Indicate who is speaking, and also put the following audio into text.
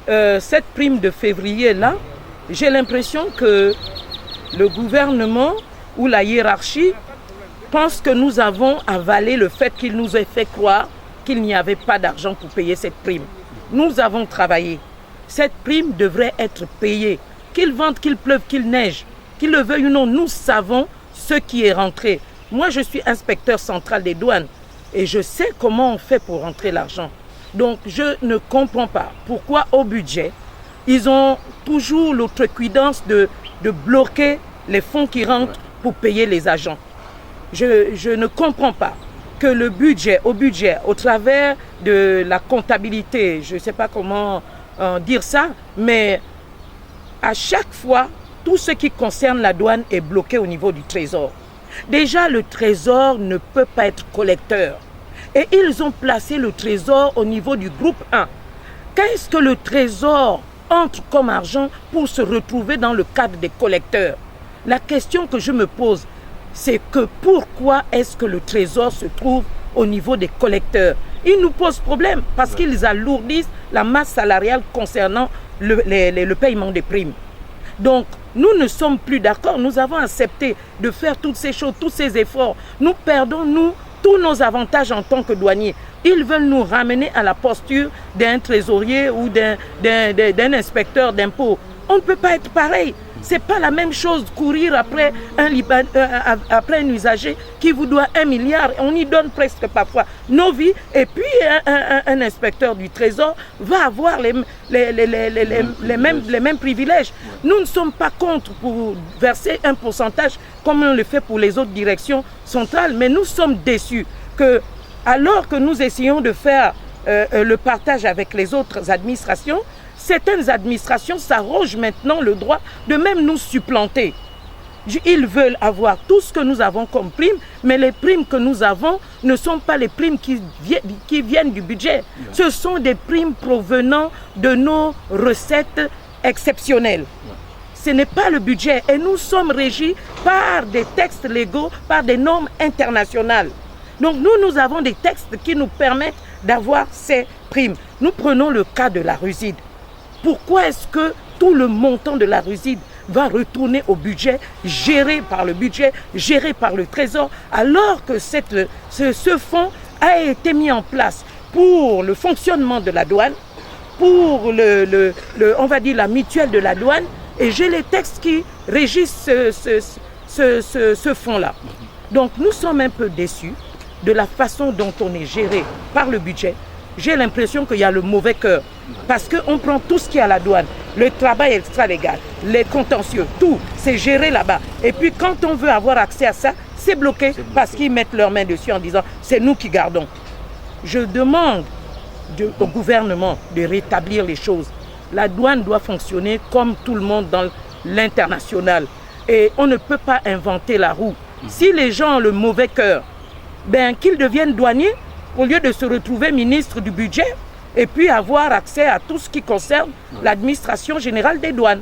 Speaker 1: Cette prime de février-là, j'ai l'impression que le gouvernement ou la hiérarchie pense que nous avons avalé le fait qu'il nous ait fait croire qu'il n'y avait pas d'argent pour payer cette prime. Nous avons travaillé. Cette prime devrait être payée. Qu'il vente, qu'il pleuve, qu'il neige, qu'il le veuille ou non, nous savons ce qui est rentré. Moi, je suis inspecteur central des douanes et je sais comment on fait pour rentrer l'argent. Donc, je ne comprends pas pourquoi au budget, ils ont toujours l'outrecuidance de bloquer les fonds qui rentrent pour payer les agents. Je ne comprends pas que le budget, au travers de la comptabilité, je ne sais pas comment dire ça, mais à chaque fois, tout ce qui concerne la douane est bloqué au niveau du trésor. Déjà, le trésor ne peut pas être collecteur. Et ils ont placé le trésor au niveau du groupe 1. Qu'est-ce que le trésor entre comme argent pour se retrouver dans le cadre des collecteurs? La question que je me pose, c'est que pourquoi est-ce que le trésor se trouve au niveau des collecteurs? Ils nous posent problème parce qu'ils alourdissent la masse salariale concernant le paiement des primes. Donc, nous ne sommes plus d'accord. Nous avons accepté de faire toutes ces choses, tous ces efforts. Nous perdons, tous nos avantages en tant que douaniers. Ils veulent nous ramener à la posture d'un trésorier ou d'un inspecteur d'impôts. On ne peut pas être pareil. Ce n'est pas la même chose courir après un usager qui vous doit 1 milliard. On y donne presque parfois nos vies. Et puis un inspecteur du Trésor va avoir les mêmes privilèges. Nous ne sommes pas contre pour verser un pourcentage comme on le fait pour les autres directions centrales. Mais nous sommes déçus que, alors que nous essayons de faire le partage avec les autres administrations, certaines administrations s'arrogent maintenant le droit de même nous supplanter. Ils veulent avoir tout ce que nous avons comme primes, mais les primes que nous avons ne sont pas les primes qui viennent du budget. Ce sont des primes provenant de nos recettes exceptionnelles. Ce n'est pas le budget et nous sommes régis par des textes légaux, par des normes internationales. Donc nous avons des textes qui nous permettent d'avoir ces primes. Nous prenons le cas de la Ruside. Pourquoi est-ce que tout le montant de la Ruside va retourner au budget, géré par le budget, géré par le Trésor, alors que ce fonds a été mis en place pour le fonctionnement de la douane, pour on va dire la mutuelle de la douane, et j'ai les textes qui régissent ce fonds-là. Donc nous sommes un peu déçus de la façon dont on est géré par le budget. J'ai l'impression qu'il y a le mauvais cœur. Parce qu'on prend tout ce qui est à la douane, le travail extra-légal, les contentieux, tout, c'est géré là-bas. Et puis quand on veut avoir accès à ça, c'est bloqué parce qu'ils mettent leurs mains dessus en disant c'est nous qui gardons. Je demande au gouvernement de rétablir les choses. La douane doit fonctionner comme tout le monde dans l'international. Et on ne peut pas inventer la roue. Si les gens ont le mauvais cœur, ben, qu'ils deviennent douaniers au lieu de se retrouver ministre du budget et puis avoir accès à tout ce qui concerne l'administration générale des douanes.